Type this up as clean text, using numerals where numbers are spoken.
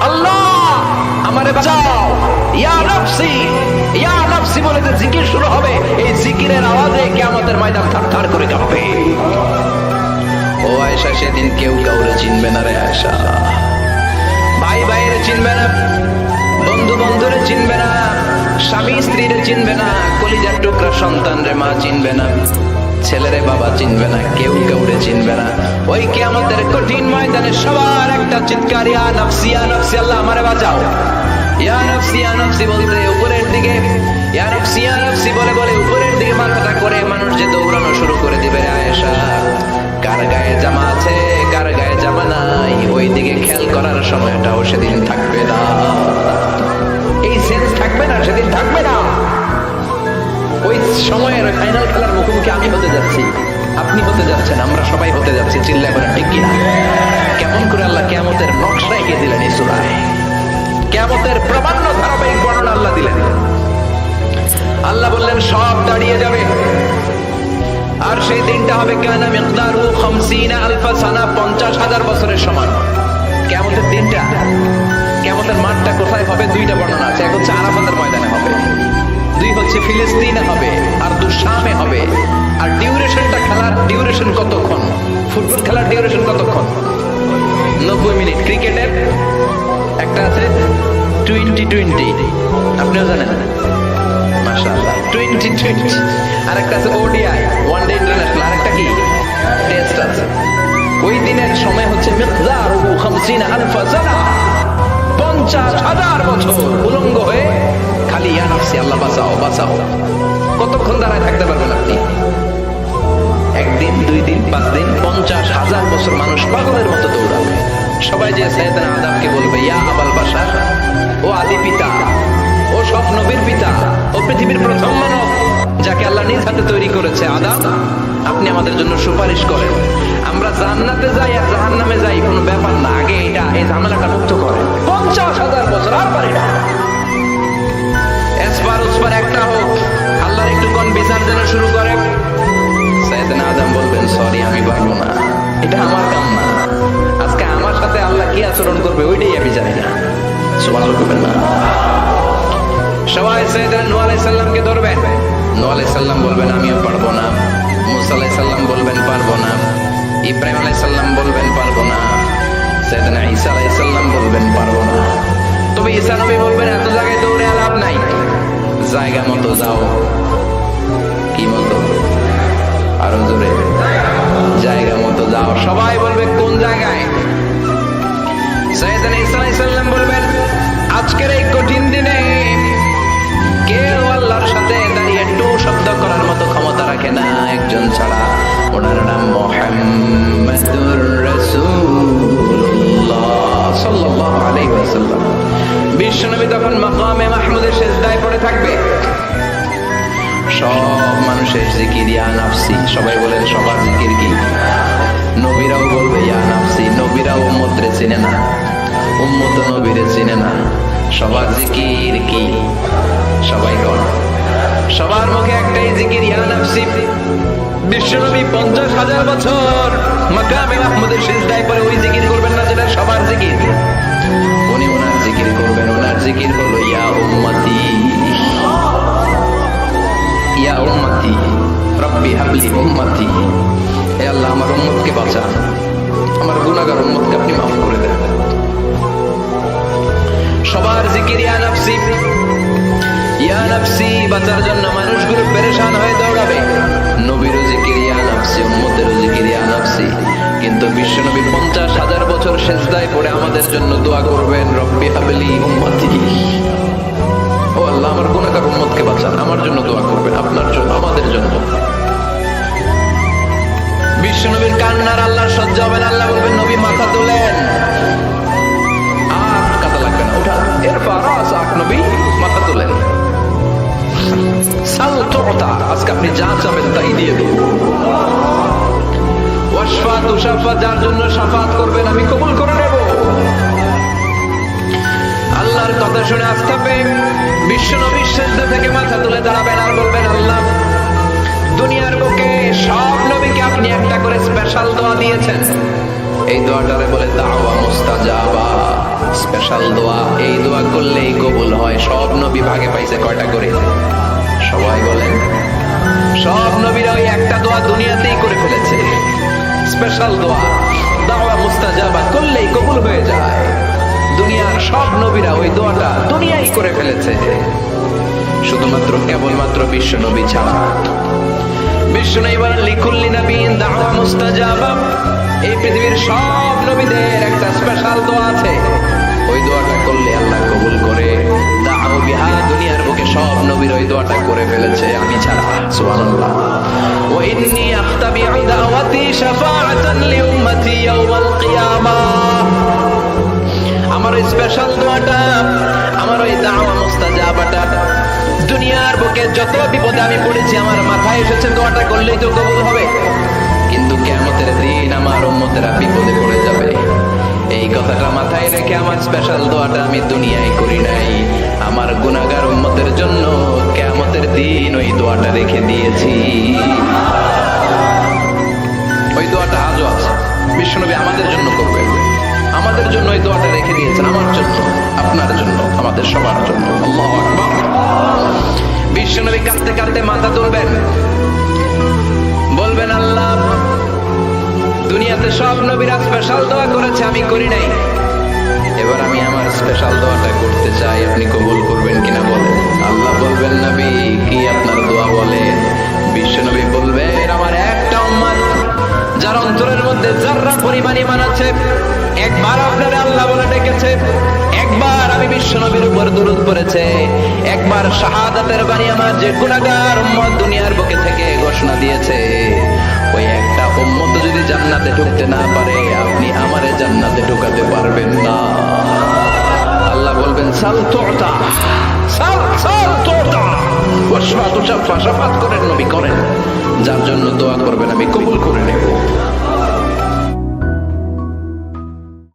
আল্লাহ আমারে বাঁচাও, ইয়া নাফসি ইয়া নাফসি বলে যে জিকির শুরু হবে, এই জিকিরের আওয়াজে কিয়ামতের ময়দান থারথার করে কাঁপবে। ও আয়েশা, সেদিন কেউ কাউরে চিনবে না রে আয়েশা। ভাই ভাইয়ের চিনবে না, বন্ধু বন্ধুরে চিনবে না, স্বামী স্ত্রীরে চিনবে না, কলিজার টুকরা সন্তান রে মা চিনবে না, ছেলেরে বাবা চিনবে না, কেউ কাউরে চিনবে না। ওই কিয়ামতের কঠিন ময়দানে সবার একটা চিৎকার, ইয়া নাফসি ইয়া নাফসি, আল্লাহ আমারে বাঁচাও। ইয়া নাফসি ইয়া নাফসি বলতে উপরের দিকে, ইয়া নাফসি ইয়া নাফসি বলে বলে উপরের দিকে মাথাটা করে মানুষ যে দৌড়ানো শুরু করে দিবে। আয়েশা, কার গায়ে জামা আছে কার গায়ে জামা নাই ওই দিকে খেয়াল করার সময়টাও সেদিন থাকবে না, এই সেন্স থাকবে না, সেদিন থাকবে না। ওই সময়ের ফাইনাল খেলার মুখোমুখি আমি হতে যাচ্ছি, আপনি হতে যাচ্ছেন, আমরা সবাই হতে যাচ্ছি। চিল্লায় বলেন ঠিক কিনা? কেমন করে আল্লাহ কিয়ামতের নকশা এঁকে দিলেন এই সূরায়, কিয়ামতের প্রামাণ্য ধারাবাহিক বর্ণনা আল্লাহ দিলেন। আল্লাহ বললেন সব দাঁড়িয়ে যাবে, আর সেই দিনটা হবে কানা মিকদারু 50 আলফ সানা, 50,000 বছরের সমান। কিয়ামতের দিনটা, কিয়ামতের মাঠটা কোথায় হবে? দুইটা বর্ণনা আছে। এক হচ্ছে আরাফাতের ময়দানে হবে, দুই হচ্ছে ফিলিস্তিনে হবে, আর শামে হবে। আর ডিউরেশনটা, খেলার ডিউরেশন কতক্ষণ? ফুটবল খেলার ডিউরেশন কতক্ষণ? 90 মিনিট। ক্রিকেটের একটা আছে 20-20, আপনিও জানেন? মাশাআল্লাহ, 20-20। আর একটা আছে ওডিআই, ওয়ান ডে ইন্টারন্যাশনাল। আর একটা কি টেস্ট আছে। ওই দিনের সময় হচ্ছে মিকদারু 50 আলফ সানা, 50,000 বছর উলঙ্গ হয়ে খালি ইয়া নাফসি আল্লাহ বাঁচাও বাঁচাও। কতক্ষণ দাঁড়ায় থাকতে পারবেন আপনি? একদিন, 2 দিন, 5 দিন, 50,000 বছর মানুষ পাগলের মতো দৌড়াবে। সবাই যে সাইয়েদনা আদমকে বলবে ইয়া আবাল বাশার, ও আদি পিতা, ও সব নবীর পিতা, ও পৃথিবীর প্রথম মানব যাকে আল্লাহ নিজ হাতে তৈরি করেছে, আদম আপনি আমাদের জন্য সুপারিশ করেন। আমরা জান্নাতে যাই আর জাহান্নামে যাই কোনো ব্যাপার না, আগে এটা এই ঝামেলাটা মুক্ত করেন। 50,000 বছর আর পারি না, এসপার উসপার একটা হোক, আল্লাহর একটু কোন বিচার যেন শুরু করে। সাইয়েদনা আদম বলবেন সরি আমি পারবো না, এটা আমার কাম না, আজকে আমার সাথে আল্লাহ কি আচরণ করবে ওইটাই আমি জানি না। সুবহানাল্লাহ বলবেন না? সবাই সাইয়েদনা নূহ আলাইহিস সালামকে ধরবেন, নূহ আলাইহিস সালাম বলবেন আমিও পারবো না, মুসা আলাইহিস সালাম বলবেন পারবো না, ইব্রাহিম আলাইহিস সালাম বলবেন পারবো না, সাইয়েদনা ঈসা আলাইহিস সালাম বলবেন পারবো না। তবে ঈসা নবী বলবেন এত জায়গায় দৌড়ে লাভ নাই, জায়গা মতো যাও। কি মতো? আরো জোরে, জায়গা মতো যাও। সবাই বলবে কোন জায়গায়? সাইয়েদনা ঈসা আলাইহিস সালাম বলবেন আজকের এই কঠিন দিনে কেউ আল্লাহর সাথে দাঁড়িয়ে টু শব্দ করার মতো ক্ষমতা রাখে না, একজন ছাড়া, ওনার নাম মুহাম্মাদুর রাসূলুল্লাহ সাল্লাল্লাহু আলাইহি ওয়াসাল্লাম। বিশ্বনবী তখন মাকামে মাহমুদের সিজদায় পড়ে থাকবে। সব মানুষের জিকির ইয়া নাফসি, সবাই বলেন সবার জিকির কি? নবীরাও বলবে ইয়া নাফসি, নবীরাও উম্মতরে চিনে না, উম্মত নবীরে চিনে না। সবার জিকির কি? সবাই কোন? সবার মুখে একটাই জিকির ইয়া নাফসি। বিশ্বনবী 50,000 বছর মাকামে মাহমুদের সিজদায় পড়ে ওই জিকির করবেন না যেটা সবার জিকির। উনি ওনার জিকির করবেন, ওনার জিকির হলো ইয়া উম্মতি, ইয়া উম্মতি রব্বি হাবলি উম্মতি, হে আল্লাহ আমার উম্মতকে বাঁচান, আমার গুনাহগার উম্মতকে আপনি মাফ করে দেন। সবার জিকির ইয়া নাফসি, ইয়া নাফসি। বাঁচার জন্য মানুষগুলো পেরেশান হয়ে দৌড়াবে। নবীরও জিকির ইয়া নাফসি, উম্মতেরও জিকির ইয়া নাফসি। কিন্তু বিশ্বনবী 50,000 বছর সিজদায় পড়ে আমাদের জন্য দোয়া করবেন রব্বি হাবলি উম্মতি, ও আল্লাহ আমার গুনাহগার উম্মতকে বাঁচান, আমার জন্য দোয়া করবেন, আপনার জন্য, আমাদের জন্য। বিশ্বনবীর কান্নার আল্লাহ সহ্য হবে না, আল্লাহ বলবেন নবী মাথা তোলেন, আর কাঁদা লাগবে না, উঠান, ইরফা রাসাক, নবী মাথা তোলেন। সাল তুতা, আজকে আপনি যা চাবেন তাই দিয়ে দেব। ওয়াশফা তুশাফা, যার জন্য শাফাত করবেন আমি কবুল করে নেব। আল্লাহর কথা শুনে আস্থা পেয়ে বিশ্বনবী সিজদা থেকে মাথা তুলে দাঁড়াবেন আর বলবেন আল্লাহ দুনিয়ার বুকে সব নবীকে আপনি একটা করে স্পেশাল দোয়া দিয়েছেন, এই দোয়াটারে বলে দাওয়া মুস্তাজাবা। স্পেশাল দোয়া, এই দোয়া করলেই কবুল হয়। সব নবী ভাগে পাইছে কয়টা করে? সবাই বলেন। সব নবীরা ওই একটা দোয়া দুনিয়াতেই করে ফেলেছে, স্পেশাল দোয়া। দাওয়া মুস্তাজাবা, করলেই কবুল হয়ে যায়। দুনিয়ার সব নবীরা ওই দোয়াটা দুনিয়ায় করে ফেলেছে, শুধুমাত্র কেবলমাত্র বিশ্ব নবী ছাড়া। বিশ্ব নবী বলেন লিকুল্লি নবিয়্যিন দাওয়া মুস্তাজাবা, এই পৃথিবীর সব নবীদের একটা স্পেশাল দোয়া আছে, ওই দোয়াটা করলে আল্লাহ কবুল করে। দাও বিহা, দুনিয়ার বুকে সব নবীর ওই দোয়াটা করে ফেলেছে, আমি ছাড়া। সুবহানাল্লাহ। ওয়া ইন্নী আখতাবিউ দাওয়াতি শাফাআতান লিউম্মতি ইয়াওমাল কিয়ামাহ, আমার ওই স্পেশাল দোয়াটা, আমার ওই দাওয়া মুস্তাজাবাটা দুনিয়ার বুকে যত বিপদে আমি পড়েছি, আমার মাথায় এসেছে দোয়াটা করলেই তো কবুল হবে। কিন্তু কিয়ামতের দিন আমার উম্মতেরা বিপদে পড়ে যাবে, এই কথাটা মাথায় রেখে আমার স্পেশাল দোয়াটা আমি দুনিয়ায় করি নাই। আমার গুনাহগার উম্মতের জন্য কিয়ামতের দিন ওই দোয়াটা রেখে দিয়েছি। ওই দোয়াটা আজও আছে, বিশ্বনবী আমাদের জন্য করবেন, আমাদের জন্য ওই দোয়াটা রেখে দিয়েছেন, আমার জন্য, আপনার জন্য, আমাদের সবার জন্য। আল্লাহু আকবার। বিশ্বনবী কাঁদতে কাঁদতে মাথা তুলবেন, বলবেন আল্লাহ, দুনিয়াতে সব নবীরা স্পেশাল দোয়া করেছে, আমি করি নাই, এবার আমি আমার স্পেশাল দোয়াটা করতে চাই, আপনি কবুল করবেন কিনা বলেন। আল্লাহ বলবেন নবী কি আপনার দোয়া বলেন? বিশ্বনবী বলবেন আমার একটা উম্মত যার অন্তরের মধ্যে যাররা পরিমাণ ঈমান আছে, একবার আপনারে আল্লাহ বলে ডেকেছে, একবার আমি বিশ্বনবীর উপর দরুদ পড়েছে, একবার শাহাদাতের বাণী আমার যে গুনাহগার উম্মত দুনিয়ার বুকে থেকে ঘোষণা দিয়েছে, ওই একটা উম্মত যদি জান্নাতে ঢুকতে না পারে, আপনি আমারে জান্নাতে ঢুকাতে পারবেন না। আল্লাহ বলবেন সাল তুতা, সাল সাল তুতা ওয়াশফা তুশাফা, শাফাত করেন নবী করেন, যার জন্য দোয়া করবেন আমি কবুল করে নেব।